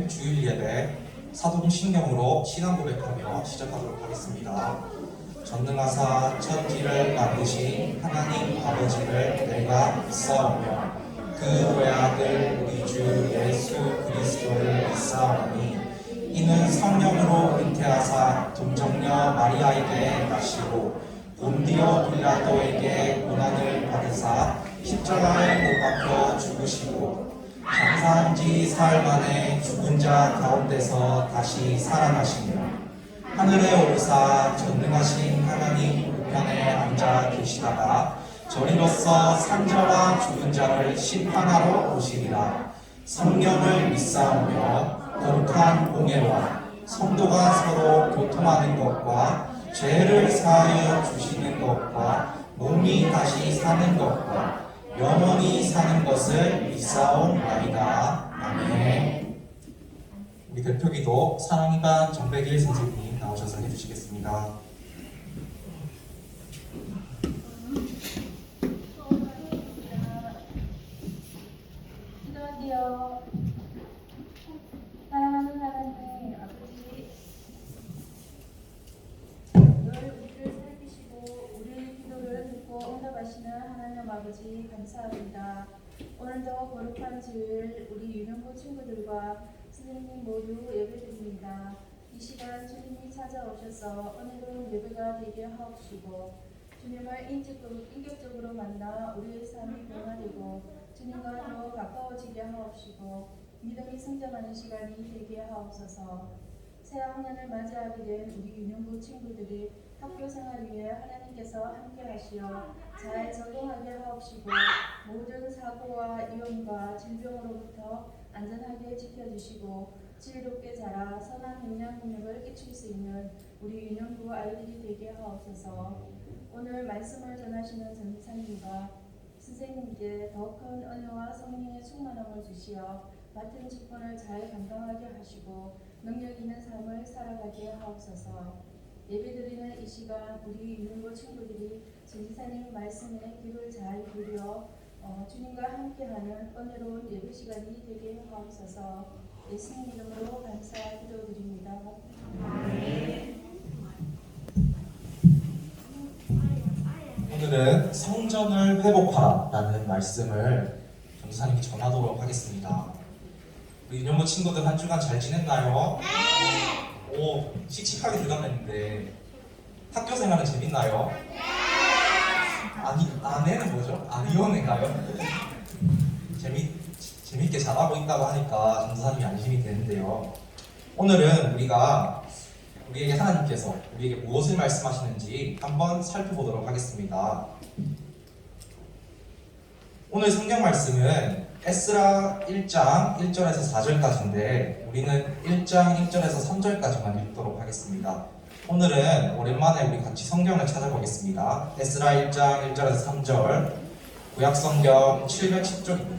주일 예배 사도신경으로 신앙 고백하며 시작하도록 하겠습니다. 전능하사 천지를 만드신 하나님 아버지를 내가 믿사오며 그 외아들 우리 주 예수 그리스도를 믿사오니 이는 성령으로 잉태하사 동정녀 마리아에게 나시고 본디오 빌라도에게 고난을 받으사 십자가에 못 박혀 죽으시고 장사한 지 사흘 만에 죽은 자 가운데서 다시 살아나시며 하늘에 오르사 전능하신 하나님 우편에 앉아 계시다가 저리로서 산자와 죽은 자를 심판하러 오시리라. 성령을 믿사오며 거룩한 공예와 성도가 서로 교통하는 것과 죄를 사하여 주시는 것과 몸이 다시 사는 것과 영원히 사는 것을 믿사옵나이다. 아멘. 우리 대표기도 사랑이반 정백일 선생님 나오셔서 해주시겠습니다. 기도할게요. 사랑하는 하나님 아버지, 늘 우리를 살피시고 우리의 기도를 듣고 응답하시는 하나님 아버지 감사합니다. 오늘도 거룩한 주일 우리 유년부 친구들과 선생님 모두 예배드립니다. 이 시간 주님이 찾아오셔서 오늘은 예배가 되게 하옵시고 주님을 인격적으로 만나 우리의 삶이 변화되고 주님과 더 가까워지게 하옵시고 믿음이 성장하는 시간이 되게 하옵소서. 새 학년을 맞이하게 된 우리 유년부 친구들이 학교 생활 위에 하나님께서 함께 하시어 잘 적응하게 하옵시고 모든 사고와 위험과 질병으로부터 안전하게 지켜주시고 지혜롭게 자라 선한 영향 능력을 끼칠 수 있는 우리 유년부 아이들이 되게 하옵소서. 오늘 말씀을 전하시는 전사님과 선생님께 더 큰 은혜와 성령의 충만함을 주시어 맡은 직분을 잘 감당하게 하시고 능력 있는 삶을 살아가게 하옵소서. 예배드리는 이 시간 우리 유년부 친구들이 전지사님 말씀에 귀를 잘 기울여 주님과 함께하는 은혜로운 예배 시간이 되게 하옵소서. 예수님 이름으로 감사 기도드립니다. 오늘은 성전을 회복하라 라는 말씀을 전도사님께 전하도록 하겠습니다. 우리 유년부 친구들 한 주간 잘 지냈나요? 네! 오, 씩씩하게 대답했는데 학교 생활은 재밌나요? 네! 아내는 뭐죠? 아니오네가요? 재밌게 잘하고 있다고 하니까 전도사님이 안심이 되는데요. 오늘은 우리에게 하나님께서 우리에게 무엇을 말씀하시는지 한번 살펴보도록 하겠습니다. 오늘 성경 말씀은 에스라 1장 1절에서 4절까지인데 우리는 1장 1절에서 3절까지만 읽도록 하겠습니다. 오늘은 오랜만에 우리 같이 성경을 찾아보겠습니다. 에스라 1장 1절에서 3절 구약성경 710쪽입니다.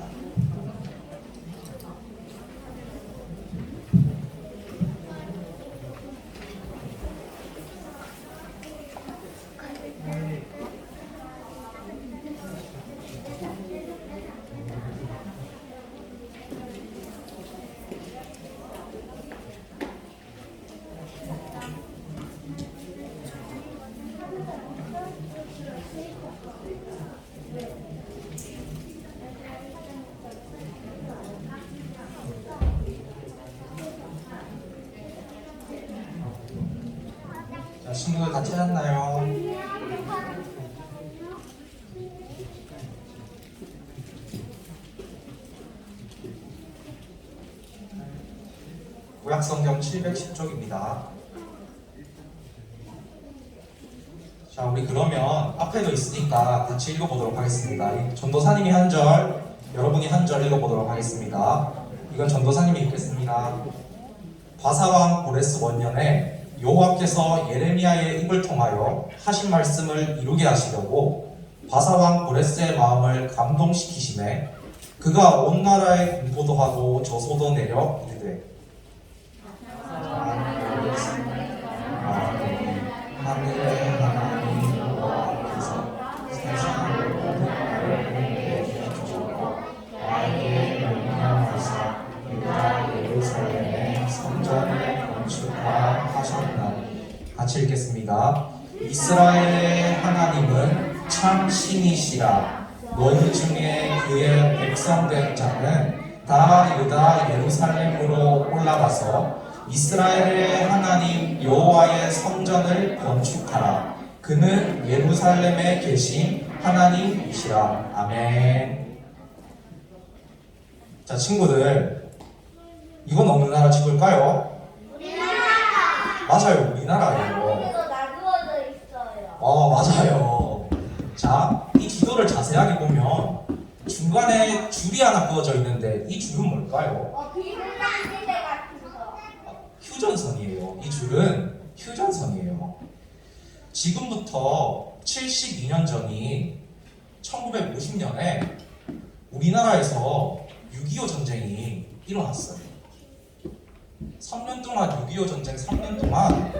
자, 친구들 다 찾았나요? 구약성경 710쪽입니다. 자, 우리 그러면 앞에도 있으니까 같이 읽어보도록 하겠습니다. 전도사님이 한 절, 여러분이 한 절 읽어보도록 하겠습니다. 이건 전도사님이 읽겠습니다. 바사왕 고레스 원년에 여호와께서 예레미야의 입을 통하여 하신 말씀을 이루게 하시려고 바사왕 고레스의 마음을 감동시키심에 그가 온 나라에 공포도 하고 저소도 내려 이르되 하늘의 하나님 여호와께서 세상을 모든 나를 내게 주셨고 나에게 명령하사 유다 예루살렘에 같이 읽겠습니다. 이스라엘의 하나님은 참 신이시라. 너희 중에 그의 백성된 자는 다 유다 예루살렘으로 올라가서 이스라엘의 하나님 여호와의 성전을 건축하라. 그는 예루살렘에 계신 하나님이시라. 아멘. 자, 친구들, 이건 어느 나라 지도일까요? 맞아요, 우리나라예요. 나누어져 있어요. 맞아요. 자, 이 지도를 자세하게 보면 중간에 줄이 하나 그어져 있는데 이 줄은 뭘까요? 비둘기대 같은 거. 휴전선이에요. 이 줄은 휴전선이에요. 지금부터 72년 전인 1950년에 우리나라에서 6.25 전쟁이 일어났어요. 3년 동안 6.25 전쟁 3년 동안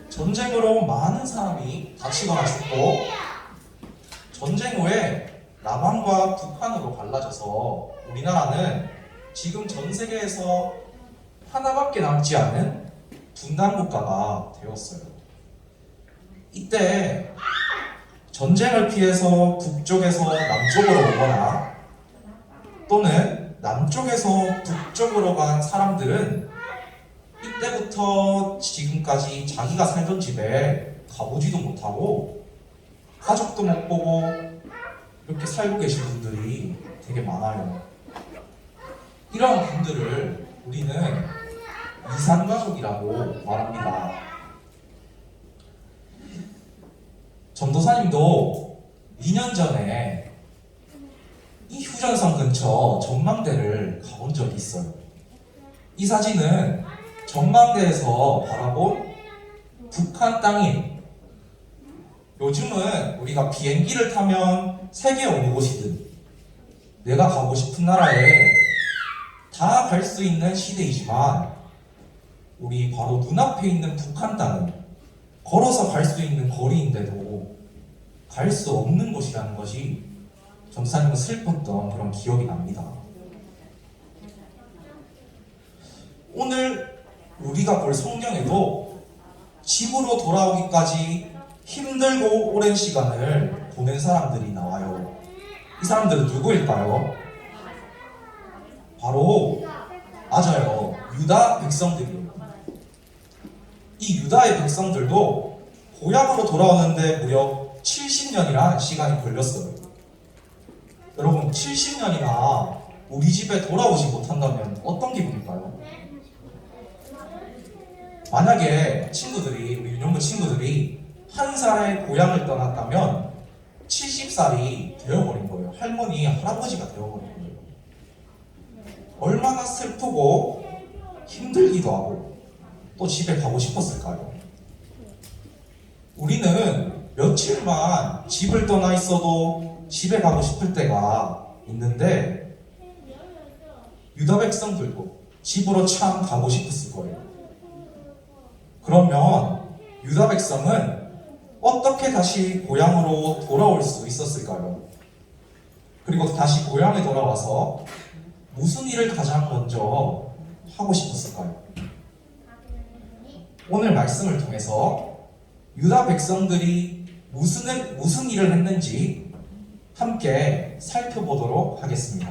전쟁으로 많은 사람이 다치거나 죽고 전쟁 후에 남한과 북한으로 갈라져서 우리나라는 지금 전 세계에서 하나밖에 남지 않은 분단 국가가 되었어요. 이때 전쟁을 피해서 북쪽에서 남쪽으로 오거나 또는 남쪽에서 북쪽으로 간 사람들은 이때부터 지금까지 자기가 살던 집에 가보지도 못하고 가족도 못 보고 이렇게 살고 계신 분들이 되게 많아요. 이런 분들을 우리는 이산가족이라고 말합니다. 전도사님도 2년 전에 이 휴전선 근처 전망대를 가본 적이 있어요. 이 사진은 전망대에서 바라본 북한 땅이에요. 요즘은 우리가 비행기를 타면 세계 어느 곳이든 내가 가고 싶은 나라에 다 갈 수 있는 시대이지만 우리 바로 눈앞에 있는 북한 땅은 걸어서 갈 수 있는 거리인데도 갈 수 없는 곳이라는 것이 전사님은 슬펐던 그런 기억이 납니다. 오늘 우리가 볼 성경에도 집으로 돌아오기까지 힘들고 오랜 시간을 보낸 사람들이 나와요. 이 사람들은 누구일까요? 바로 맞아요. 유다 백성들이에요. 이 유다의 백성들도 고향으로 돌아오는데 무려 70년이라는 시간이 걸렸어요. 여러분, 70년이나 우리 집에 돌아오지 못한다면 어떤 기분일까요? 만약에 친구들이, 우리 윤영구 친구들이 한 살에 고향을 떠났다면 70살이 되어버린 거예요. 할머니, 할아버지가 되어버린 거예요. 얼마나 슬프고 힘들기도 하고 또 집에 가고 싶었을까요? 우리는 며칠만 집을 떠나 있어도 집에 가고 싶을 때가 있는데 유다 백성들도 집으로 참 가고 싶었을 거예요. 그러면 유다 백성은 어떻게 다시 고향으로 돌아올 수 있었을까요? 그리고 다시 고향에 돌아와서 무슨 일을 가장 먼저 하고 싶었을까요? 오늘 말씀을 통해서 유다 백성들이 무슨 일을 했는지 함께 살펴보도록 하겠습니다.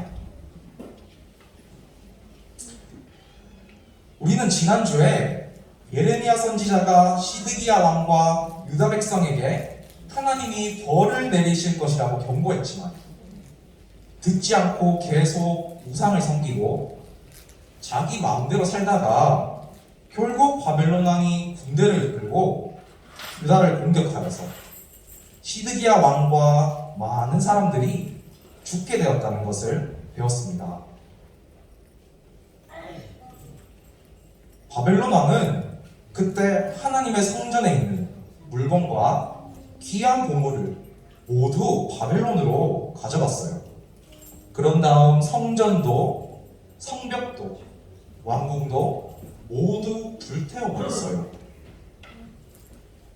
우리는 지난주에 예레미야 선지자가 시드기야 왕과 유다 백성에게 하나님이 벌을 내리실 것이라고 경고했지만 듣지 않고 계속 우상을 섬기고 자기 마음대로 살다가 결국 바벨론 왕이 군대를 이끌고 유다를 공격하여서 시드기야 왕과 많은 사람들이 죽게 되었다는 것을 배웠습니다. 바벨론 왕은 그때 하나님의 성전에 있는 물건과 귀한 보물을 모두 바벨론으로 가져갔어요. 그런 다음 성전도, 성벽도, 왕궁도 모두 불태워버렸어요.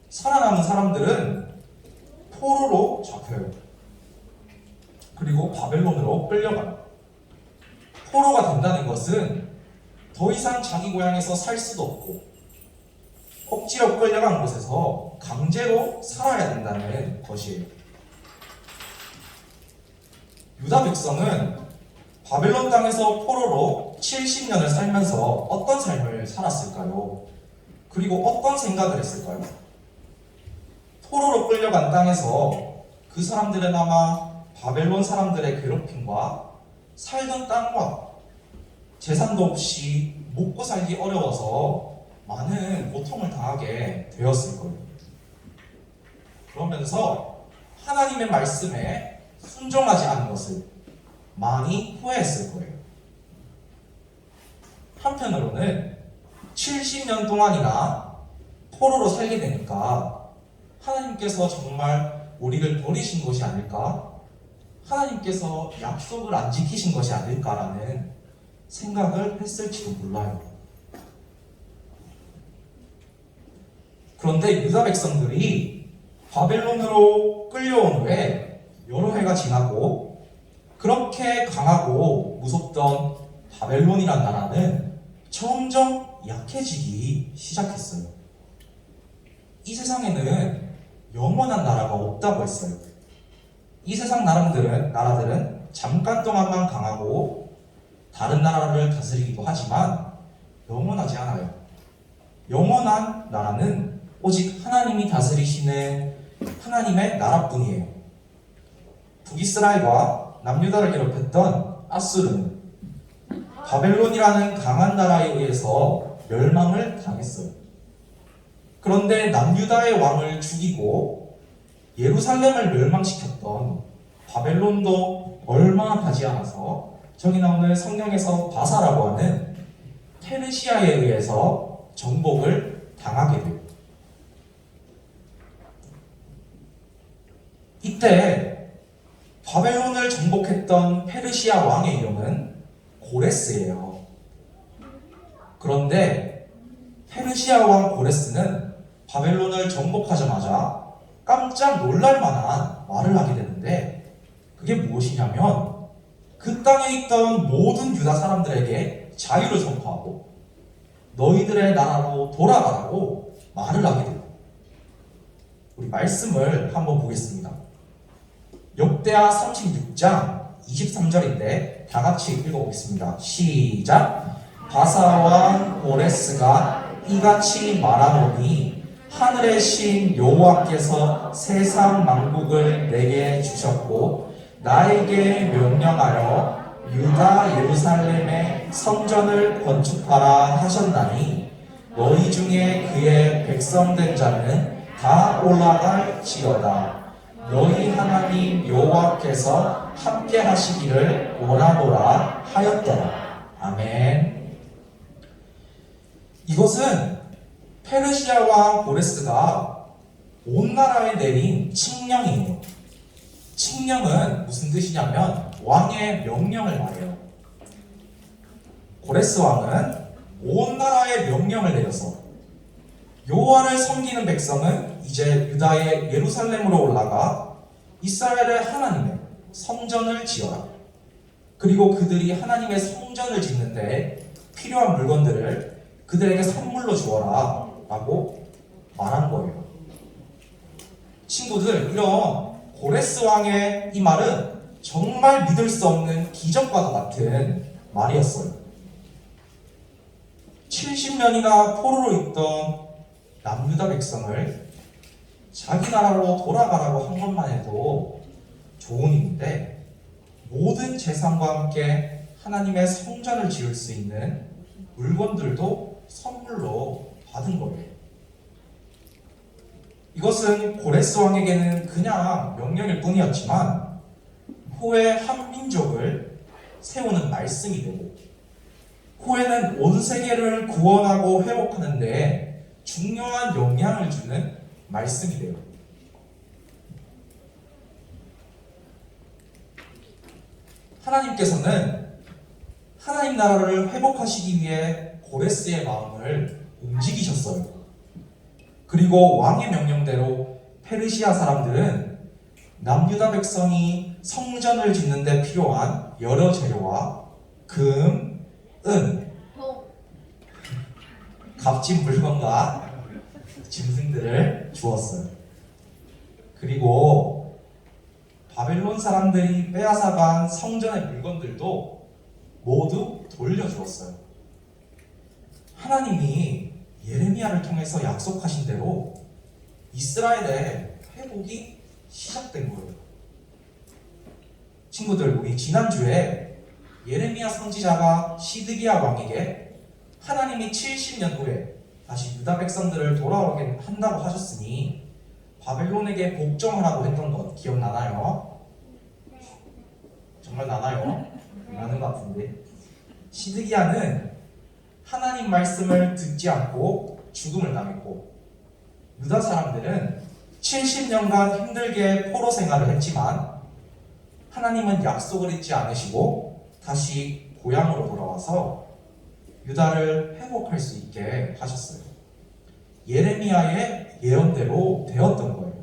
살아남은 사람들은 포로로 잡혀요. 그리고 바벨론으로 끌려가요. 포로가 된다는 것은 더 이상 자기 고향에서 살 수도 없고 억지로 끌려간 곳에서 강제로 살아야 된다는 것이에요. 유다 백성은 바벨론 땅에서 포로로 70년을 살면서 어떤 삶을 살았을까요? 그리고 어떤 생각을 했을까요? 포로로 끌려간 땅에서 그 사람들은 아마 바벨론 사람들의 괴롭힘과 살던 땅과 재산도 없이 먹고 살기 어려워서 많은 고통을 당하게 되었을 거예요. 그러면서 하나님의 말씀에 순종하지 않은 것을 많이 후회했을 거예요. 한편으로는 70년 동안이나 포로로 살게 되니까 하나님께서 정말 우리를 버리신 것이 아닐까? 하나님께서 약속을 안 지키신 것이 아닐까라는 생각을 했을지도 몰라요. 그런데 유다 백성들이 바벨론으로 끌려온 후에 여러 해가 지나고 그렇게 강하고 무섭던 바벨론이란 나라는 점점 약해지기 시작했어요. 이 세상에는 영원한 나라가 없다고 했어요. 이 세상 나라들은 잠깐 동안만 강하고 다른 나라를 다스리기도 하지만 영원하지 않아요. 영원한 나라는 오직 하나님이 다스리시는 하나님의 나라뿐이에요. 북이스라엘과 남유다를 괴롭혔던 아수르는 바벨론이라는 강한 나라에 의해서 멸망을 당했어요. 그런데 남유다의 왕을 죽이고 예루살렘을 멸망시켰던 바벨론도 얼마 가지 않아서 저기 나오는 성경에서 바사라고 하는 페르시아에 의해서 정복을 당하게 돼요. 이때 바벨론을 정복했던 페르시아 왕의 이름은 고레스예요. 그런데 페르시아 왕 고레스는 바벨론을 정복하자마자 깜짝 놀랄 만한 말을 하게 되는데 그게 무엇이냐면 그 땅에 있던 모든 유다 사람들에게 자유를 선포하고 너희들의 나라로 돌아가라고 말을 하게 돼요. 우리 말씀을 한번 보겠습니다. 역대하 36장 23절인데 다 같이 읽어보겠습니다. 시작! 바사왕 고레스가 이같이 말하노니 하늘의 신 여호와께서 세상 만국을 내게 주셨고 나에게 명령하여 유다 예루살렘의 성전을 건축하라 하셨나니 너희 중에 그의 백성된 자는 다 올라갈지어다. 너희 하나님 여호와께서 함께 하시기를 원하노라 하였더라. 아멘. 이것은 페르시아 왕 고레스가 온 나라에 내린 칙령이에요. 칙령은 무슨 뜻이냐면 왕의 명령을 말해요. 고레스 왕은 온 나라에 명령을 내려서 여호와를 섬기는 백성은 이제 유다의 예루살렘으로 올라가 이스라엘의 하나님의 성전을 지어라. 그리고 그들이 하나님의 성전을 짓는데 필요한 물건들을 그들에게 선물로 주어라 라고 말한 거예요. 친구들, 이런 고레스 왕의 이 말은 정말 믿을 수 없는 기적과도 같은 말이었어요. 70년이나 포로로 있던 남유다 백성을 자기 나라로 돌아가라고 한 것만 해도 좋은 일인데 모든 재산과 함께 하나님의 성전을 지을 수 있는 물건들도 선물로 받은 거예요. 이것은 고레스 왕에게는 그냥 명령일 뿐이었지만 후에 한 민족을 세우는 말씀이 되고 후에는 온 세계를 구원하고 회복하는 데 중요한 영향을 주는 말씀이 돼요. 하나님께서는 하나님 나라를 회복하시기 위해 고레스의 마음을 움직이셨어요. 그리고 왕의 명령대로 페르시아 사람들은 남유다 백성이 성전을 짓는 데 필요한 여러 재료와 금, 은, 값진 물건과 짐승들을 주었어요. 그리고 바벨론 사람들이 빼앗아간 성전의 물건들도 모두 돌려주었어요. 하나님이 예레미야를 통해서 약속하신 대로 이스라엘의 회복이 시작된 거예요. 친구들, 우리 지난주에 예레미야 선지자가 시드기야 왕에게 하나님이 70년 후에 다시 유다 백성들을 돌아오게 한다고 하셨으니 바벨론에게 복종하라고 했던 것 기억나나요? 정말 나나요? 나는 것 같은데. 시드기야는 하나님 말씀을 듣지 않고 죽음을 당했고, 유다 사람들은 70년간 힘들게 포로 생활을 했지만 하나님은 약속을 잊지 않으시고 다시 고향으로 돌아와서 유다를 회복할 수 있게 하셨어요. 예레미야의 예언대로 되었던 거예요.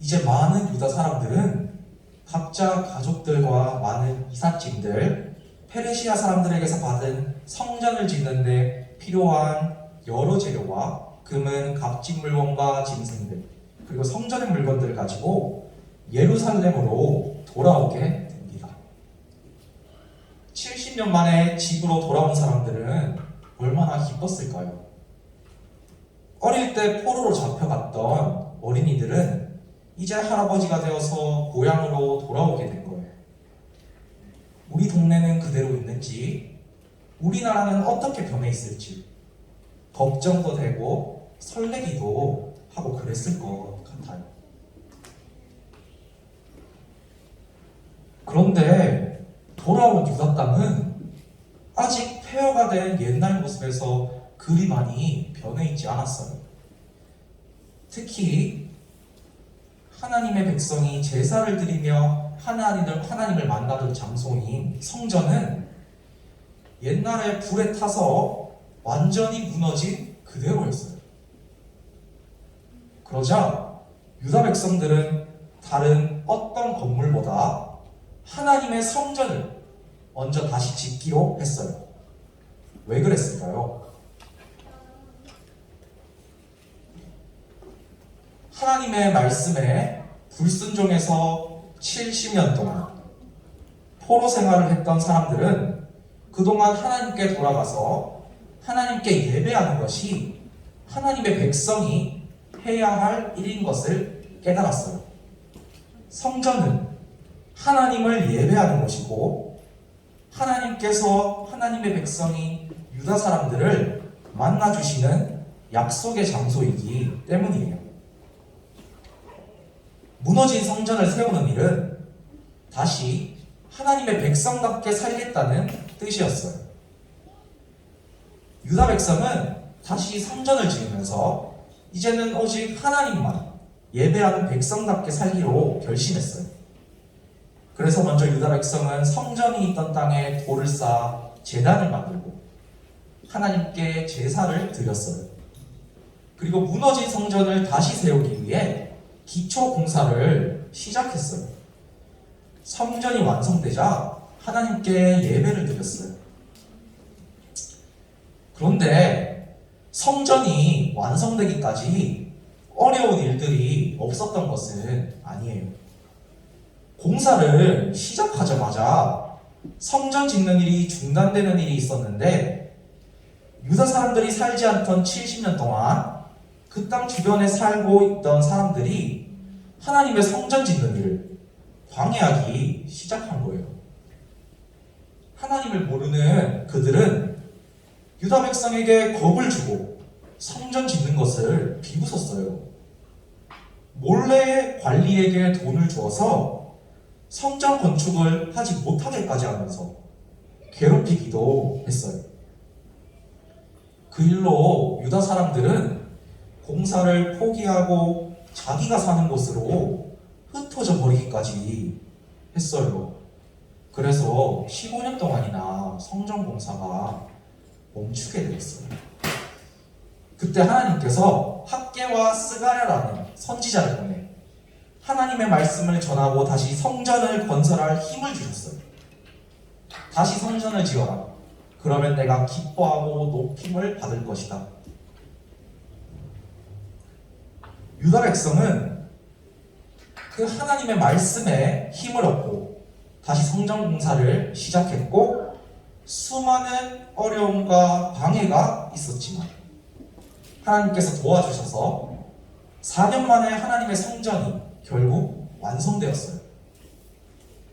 이제 많은 유다 사람들은 각자 가족들과 많은 이삿짐들, 페르시아 사람들에게서 받은 성전을 짓는데 필요한 여러 재료와 금은 값진 물건과 짐승들, 그리고 성전의 물건들을 가지고 예루살렘으로 돌아오게 됩니다. 70년 만에 집으로 돌아온 사람들은 얼마나 기뻤을까요? 어릴 때 포로로 잡혀갔던 어린이들은 이제 할아버지가 되어서 고향으로 돌아오게 된 거예요. 우리 동네는 그대로 있는지, 우리나라는 어떻게 변해 있을지 걱정도 되고 설레기도 하고 그랬을 것 같아요. 그런데 돌아온 유다 땅은 아직 폐허가 된 옛날 모습에서 그리 많이 변해 있지 않았어요. 특히 하나님의 백성이 제사를 드리며 하나님을 만나던 장소인 성전은 옛날에 불에 타서 완전히 무너진 그대로였어요. 그러자 유다 백성들은 다른 어떤 건물보다 하나님의 성전을 먼저 다시 짓기로 했어요. 왜 그랬을까요? 하나님의 말씀에 불순종해서 70년 동안 포로 생활을 했던 사람들은 그동안 하나님께 돌아가서 하나님께 예배하는 것이 하나님의 백성이 해야 할 일인 것을 깨달았어요. 성전은 하나님을 예배하는 곳이고 하나님께서 하나님의 백성이 유다 사람들을 만나주시는 약속의 장소이기 때문이에요. 무너진 성전을 세우는 일은 다시 하나님의 백성답게 살겠다는 뜻이었어요. 유다 백성은 다시 성전을 지으면서 이제는 오직 하나님만 예배하는 백성답게 살기로 결심했어요. 그래서 먼저 유다 백성은 성전이 있던 땅에 돌을 쌓아 제단을 만들고 하나님께 제사를 드렸어요. 그리고 무너진 성전을 다시 세우기 위해 기초 공사를 시작했어요. 성전이 완성되자 하나님께 예배를 드렸어요. 그런데 성전이 완성되기까지 어려운 일들이 없었던 것은 아니에요. 공사를 시작하자마자 성전 짓는 일이 중단되는 일이 있었는데 유다 사람들이 살지 않던 70년 동안 그 땅 주변에 살고 있던 사람들이 하나님의 성전 짓는 일을 방해하기 시작한 거예요. 하나님을 모르는 그들은 유다 백성에게 겁을 주고 성전 짓는 것을 비웃었어요. 몰래 관리에게 돈을 주어서 성전 건축을 하지 못하게까지 하면서 괴롭히기도 했어요. 그 일로 유다 사람들은 공사를 포기하고 자기가 사는 곳으로 흩어져 버리기까지 했어요. 그래서 15년 동안이나 성전 공사가 멈추게 되었어요. 그때 하나님께서 학개와 스가랴라는 선지자를 통해 하나님의 말씀을 전하고 다시 성전을 건설할 힘을 주셨어요. 다시 성전을 지어라. 그러면 내가 기뻐하고 높임을 받을 것이다. 유다 백성은 그 하나님의 말씀에 힘을 얻고 다시 성전 공사를 시작했고 수많은 어려움과 방해가 있었지만 하나님께서 도와주셔서 4년 만에 하나님의 성전이 결국 완성되었어요.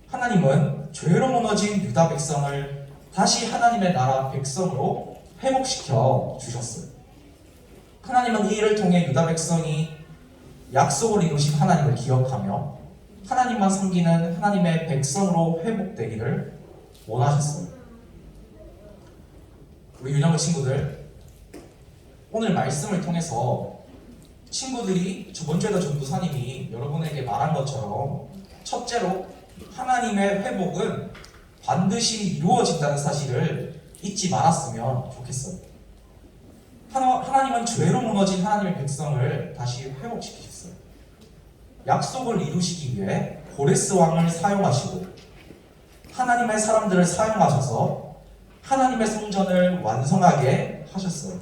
하나님은 죄로 무너진 유다 백성을 다시 하나님의 나라 백성으로 회복시켜 주셨어요. 하나님은 이 일을 통해 유다 백성이 약속을 이루신 하나님을 기억하며 하나님만 섬기는 하나님의 백성으로 회복되기를 원하셨어요. 우리 유년부 친구들, 오늘 말씀을 통해서 친구들이 저번 주에도 전도사님이 여러분에게 말한 것처럼 첫째로 하나님의 회복은 반드시 이루어진다는 사실을 잊지 말았으면 좋겠어요. 하나님은 죄로 무너진 하나님의 백성을 다시 회복시키셨어요. 약속을 이루시기 위해 고레스 왕을 사용하시고 하나님의 사람들을 사용하셔서 하나님의 성전을 완성하게 하셨어요.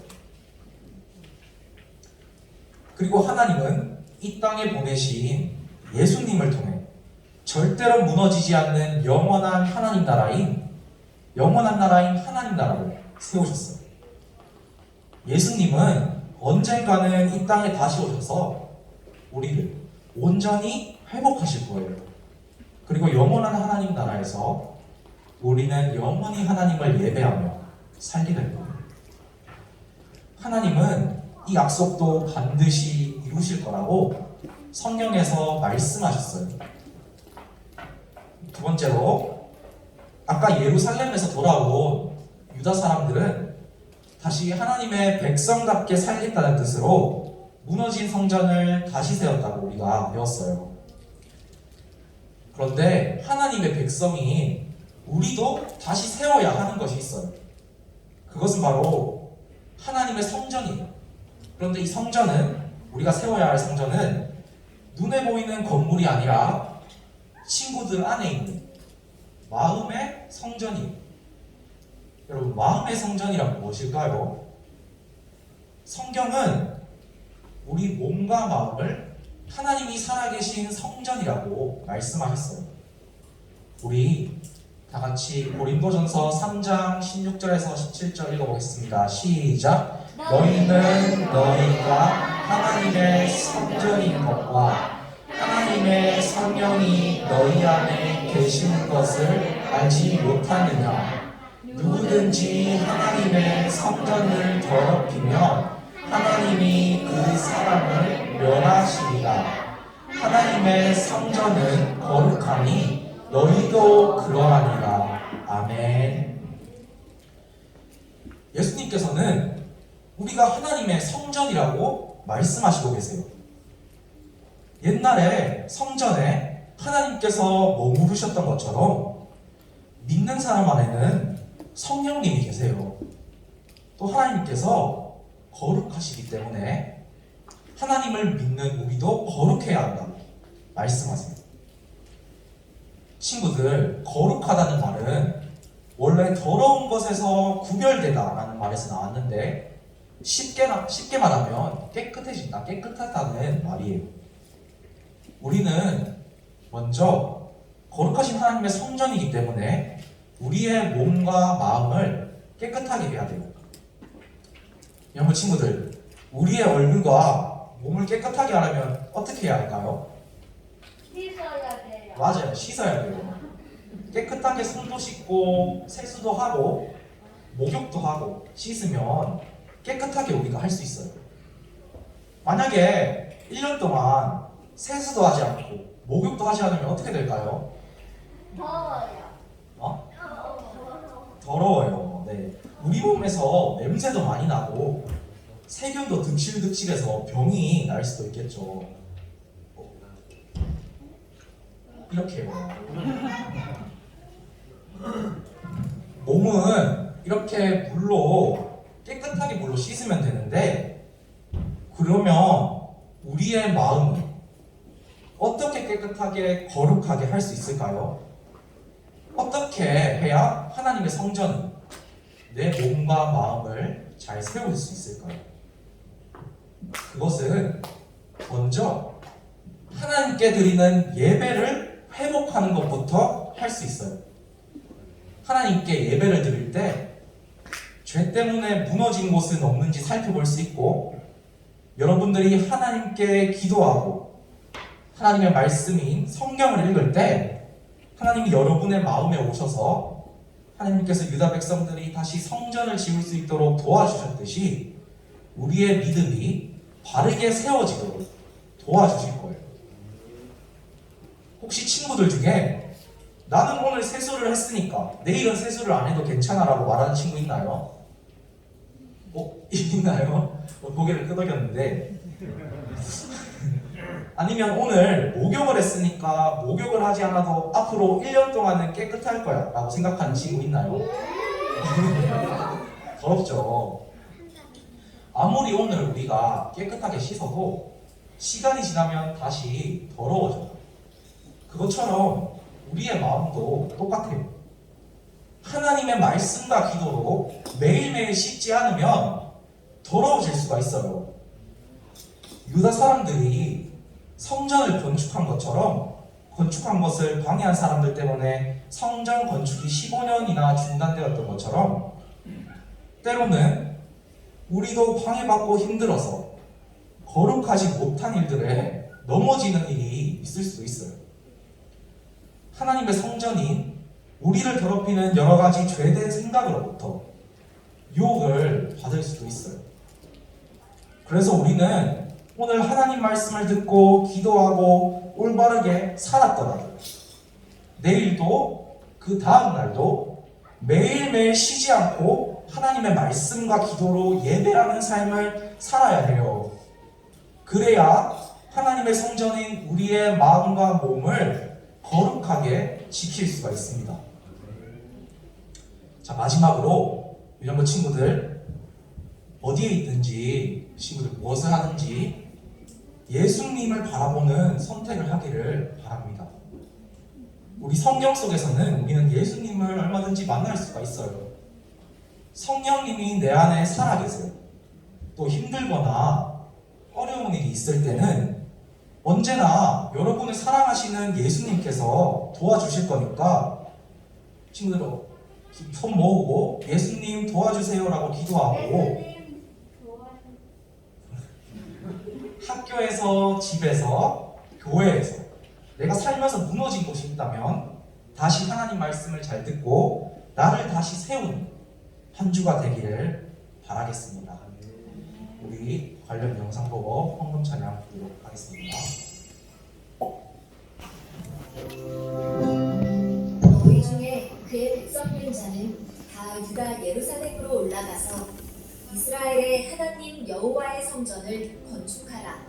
그리고 하나님은 이 땅에 보내신 예수님을 통해 절대로 무너지지 않는 영원한 하나님 나라인 하나님 나라를 세우셨어요. 예수님은 언젠가는 이 땅에 다시 오셔서 우리를 온전히 회복하실 거예요. 그리고 영원한 하나님 나라에서 우리는 영원히 하나님을 예배하며 살게 될 거예요. 하나님은 이 약속도 반드시 이루실 거라고 성경에서 말씀하셨어요. 두 번째로, 아까 예루살렘에서 돌아온 유다 사람들은 다시 하나님의 백성답게 살겠다는 뜻으로 무너진 성전을 다시 세웠다고 우리가 배웠어요. 그런데 하나님의 백성이 우리도 다시 세워야 하는 것이 있어요. 그것은 바로 하나님의 성전이에요. 그런데 이 성전은, 우리가 세워야 할 성전은 눈에 보이는 건물이 아니라 친구들 안에 있는 마음의 성전이에요. 여러분, 마음의 성전이란 무엇일까요? 성경은 우리 몸과 마음을 하나님이 살아계신 성전이라고 말씀하셨어요. 우리 다 같이 고린도전서 3장 16절에서 17절 읽어보겠습니다. 시작! 너희는 너희가 하나님의 성전인 것과 하나님의 성령이 너희 안에 계시는 것을 알지 못하느냐? 누구든지 하나님의 성전을 더럽히면 하나님이 그 사람을 멸하시리라. 하나님의 성전은 거룩하니 너희도 그러하니라. 아멘. 예수님께서는 우리가 하나님의 성전이라고 말씀하시고 계세요. 옛날에 성전에 하나님께서 머무르셨던 것처럼 믿는 사람 안에는 성령님이 계세요. 또 하나님께서 거룩하시기 때문에 하나님을 믿는 우리도 거룩해야 한다고 말씀하세요. 친구들, 거룩하다는 말은 원래 더러운 것에서 구별되다라는 말에서 나왔는데 쉽게 말하면 깨끗해진다, 깨끗하다는 말이에요. 우리는 먼저 거룩하신 하나님의 성전이기 때문에 우리의 몸과 마음을 깨끗하게 해야 돼요. 여러분 친구들, 우리의 얼굴과 몸을 깨끗하게 하려면 어떻게 해야 할까요? 씻어야 돼요. 맞아요. 씻어야 돼요. 깨끗하게 손도 씻고 세수도 하고 목욕도 하고 씻으면 깨끗하게 우리가 할 수 있어요. 만약에 1년 동안 세수도 하지 않고 목욕도 하지 않으면 어떻게 될까요? 더워요. 어? 더워요. 더러워요. 네. 우리 몸에서 냄새도 많이 나고 세균도 득실득실해서 병이 날 수도 있겠죠. 이렇게요. 몸은 이렇게 깨끗하게 물로 씻으면 되는데, 그러면 우리의 마음은 어떻게 깨끗하게 거룩하게 할 수 있을까요? 어떻게 해야 하나님의 성전이 내 몸과 마음을 잘 세울 수 있을까요? 그것은 먼저 하나님께 드리는 예배를 회복하는 것부터 할 수 있어요. 하나님께 예배를 드릴 때 죄 때문에 무너진 곳은 없는지 살펴볼 수 있고, 여러분들이 하나님께 기도하고 하나님의 말씀인 성경을 읽을 때 하나님이 여러분의 마음에 오셔서 하나님께서 유다 백성들이 다시 성전을 지을 수 있도록 도와주셨듯이 우리의 믿음이 바르게 세워지도록 도와주실 거예요. 혹시 친구들 중에 나는 오늘 세수를 했으니까 내일은 세수를 안 해도 괜찮아 라고 말하는 친구 있나요? 있나요? 고개를 끄덕였는데 아니면 오늘 목욕을 했으니까 목욕을 하지 않아도 앞으로 1년 동안은 깨끗할 거야 라고 생각하는 친구 있나요? 더럽죠. 아무리 오늘 우리가 깨끗하게 씻어도 시간이 지나면 다시 더러워져요. 그것처럼 우리의 마음도 똑같아요. 하나님의 말씀과 기도로 매일매일 씻지 않으면 더러워질 수가 있어요. 유다 사람들이 성전을 건축한 것처럼 건축한 것을 방해한 사람들 때문에 성전 건축이 15년이나 중단되었던 것처럼 때로는 우리도 방해받고 힘들어서 거룩하지 못한 일들에 넘어지는 일이 있을 수도 있어요. 하나님의 성전인 우리를 더럽히는 여러 가지 죄된 생각으로부터 유혹을 받을 수도 있어요. 그래서 우리는 오늘 하나님 말씀을 듣고 기도하고 올바르게 살았더라도 내일도 그 다음 날도 매일매일 쉬지 않고 하나님의 말씀과 기도로 예배하는 삶을 살아야 해요. 그래야 하나님의 성전인 우리의 마음과 몸을 거룩하게 지킬 수가 있습니다. 자, 마지막으로 유년부 친구들 어디에 있든지 친구들 무엇을 하든지 예수님을 바라보는 선택을 하기를 바랍니다. 우리 성경 속에서는 우리는 예수님을 얼마든지 만날 수가 있어요. 성령님이 내 안에 살아계세요. 또 힘들거나 어려운 일이 있을 때는 언제나 여러분을 사랑하시는 예수님께서 도와주실 거니까 친구들 손 모으고 예수님 도와주세요라고 기도하고 학교에서, 집에서, 교회에서 내가 살면서 무너진 곳이 있다면 다시 하나님 말씀을 잘 듣고 나를 다시 세우는 한 주가 되기를 바라겠습니다. 우리 관련 영상 보고 헌금 찬양 드리도록 하겠습니다. 너희 중에 그의 백성된 자는 다 유다 예루살렘으로 올라가서 이스라엘의 하나님 여호와의 성전을 건축하라.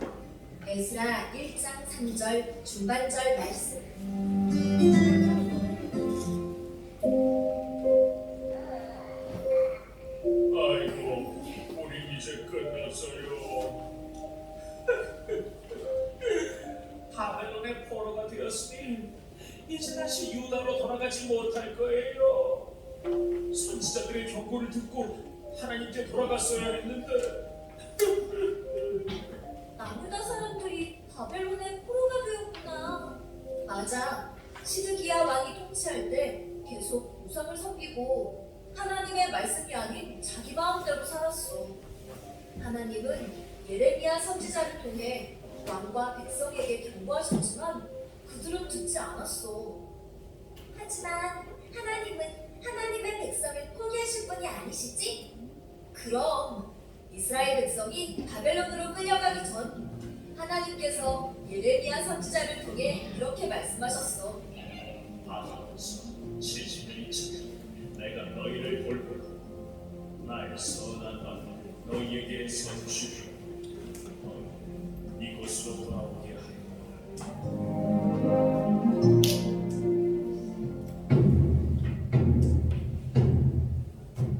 에스라 1장 3절 중반절 말씀. 아이고, 우리 이제 끝났어요. 바벨론의 포로가 되었으니 이제 다시 유다로 돌아가지 못할 거예요. 선지자들의 경고를 듣고 하나님께 돌아갔어야 했는데. 나무다 사람들이 바벨론의 포로가 되었구나. 맞아. 시드기야 왕이 통치할 때 계속 우상을 섬기고 하나님의 말씀이 아닌 자기 마음대로 살았어. 하나님은 예레미야 선지자를 통해 왕과 백성에게 경고하셨지만 그들은 듣지 않았어. 하지만 하나님은 하나님의 백성을 포기하실 분이 아니시지? 그럼 이스라엘 백성이 바벨론으로 끌려가기 전 하나님께서 예레미야 선지자를 통해 이렇게 말씀하셨어. 아하면서 70년이 차 내가 너희를 돌보고 나의 선한 마음을 너희에게 선주리라. 이곳으로 돌아오게 하리라.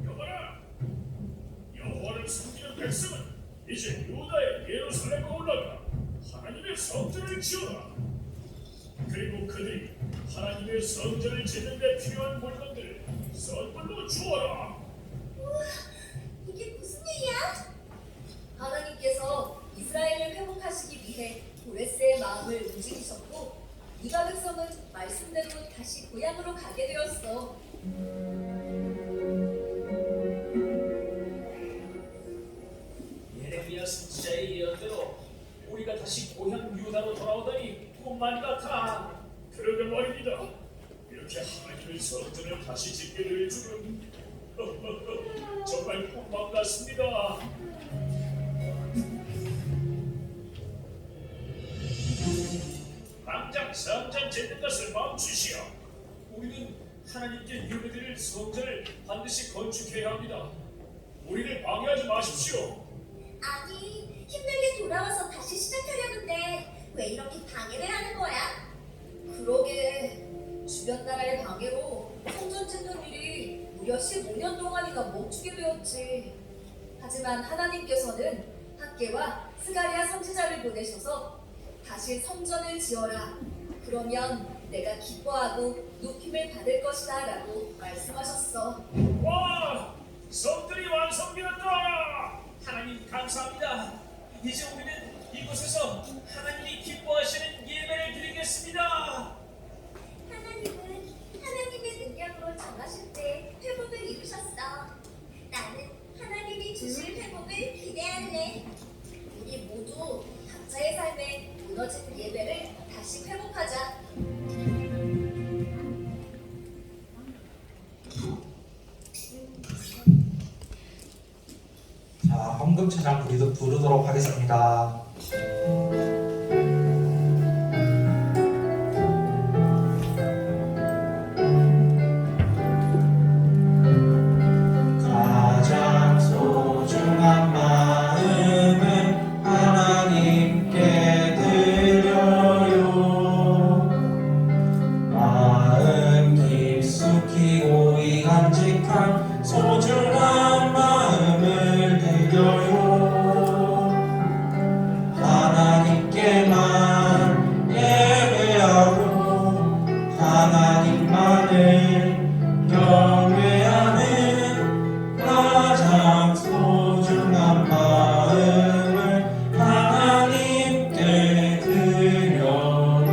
여봐라! 여호와를 섬기는 백성은 이제 유다의 예루살렘으로 올라가 하나님의 성전을 지어라. 그리고 그들이 하나님의 성전을 짓는 데 필요한 물건들을 선물로 주어라. 와, 이가 백성은 말씀대로 다시 고향으로 가게 되었어. 예레미야 선지자의 예언대로 우리가 다시 고향 유다로 돌아오다니 꿈만 같아. 그러게 말입니다. 이렇게 하나님의 성전을 다시 짓게 될 줄은 정말 꿈만 같습니다. 당장 성전 짓는 것을 멈추시오. 우리는 하나님께 예배드릴 성전을 반드시 건축해야 합니다. 우리를 방해하지 마십시오. 아니, 힘들게 돌아와서 다시 시작하려는데 왜 이렇게 방해를 하는 거야? 그러게, 주변 나라의 방해로 성전 짓는 일이 무려 15년 동안이나 멈추게 되었지. 하지만 하나님께서는 학개와 스가랴 선지자를 보내셔서 다시 성전을 지어라. 그러면 내가 기뻐하고 높임을 받을 것이다 라고 말씀하셨어. 와! 성전이 완성되었다! 하나님 감사합니다. 이제 우리는 이곳에서 하나님이 기뻐하시는 예배를 드리겠습니다. 하나님은 하나님의 능력으로 정하실 때 회복을 이루셨어. 나는 하나님이 주실 회복을 기대할래. 우리 모두 각자의 삶에 무너진 예배를 다시 회복하자. 자, 헌금찬양 부르도록 하겠습니다. 가장 소중한 마음은 하나님께 드려요. 마음 깊숙이 고이 간직한 소중한 마음을 드려요. 하나님께만 예배하고 하나님만을 경외하는 가장 소중한 마음을 하나님께 드려요.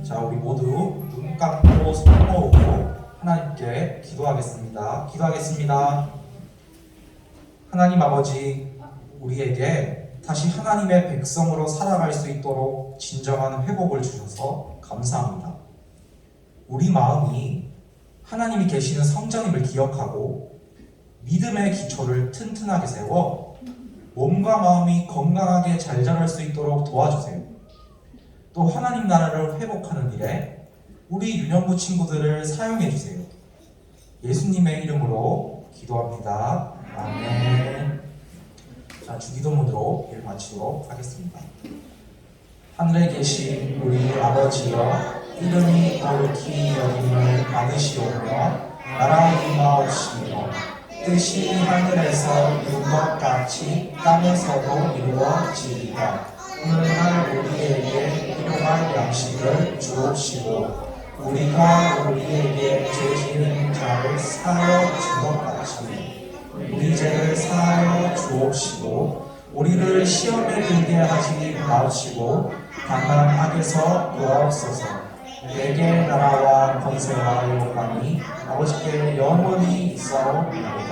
자, 우리 모두 눈 감고 손 모으고 하나님께 기도하겠습니다. 기도하겠습니다. 하나님 아버지, 우리에게 다시 하나님의 백성으로 살아갈 수 있도록 진정한 회복을 주셔서 감사합니다. 우리 마음이 하나님이 계시는 성전임을 기억하고 믿음의 기초를 튼튼하게 세워 몸과 마음이 건강하게 잘 자랄 수 있도록 도와주세요. 또 하나님 나라를 회복하는 일에 우리 유년부 친구들을 사용해 주세요. 예수님의 이름으로 기도합니다. 아멘. 자, 주기도문으로 일 마치도록 하겠습니다. 하늘에 계신 우리 아버지여, 이름이 거룩히 여김을 받으시오며 나라가 임하옵시며 뜻이 하늘에서 이룬 것 같이 땅에서도 이루어지리이다. 오늘날 우리에게 일용할 양식을 주옵시고 우리가 우리에게 죄 지은 자를 사하여 준 것 같이 우리 죄를 사하여 주옵시고 우리를 시험에 들게 하지 마옵시고 다만 악에서 구하옵소서. 내게 나라와 권세와 영광이 아버지께 영원히 있사옵나이다.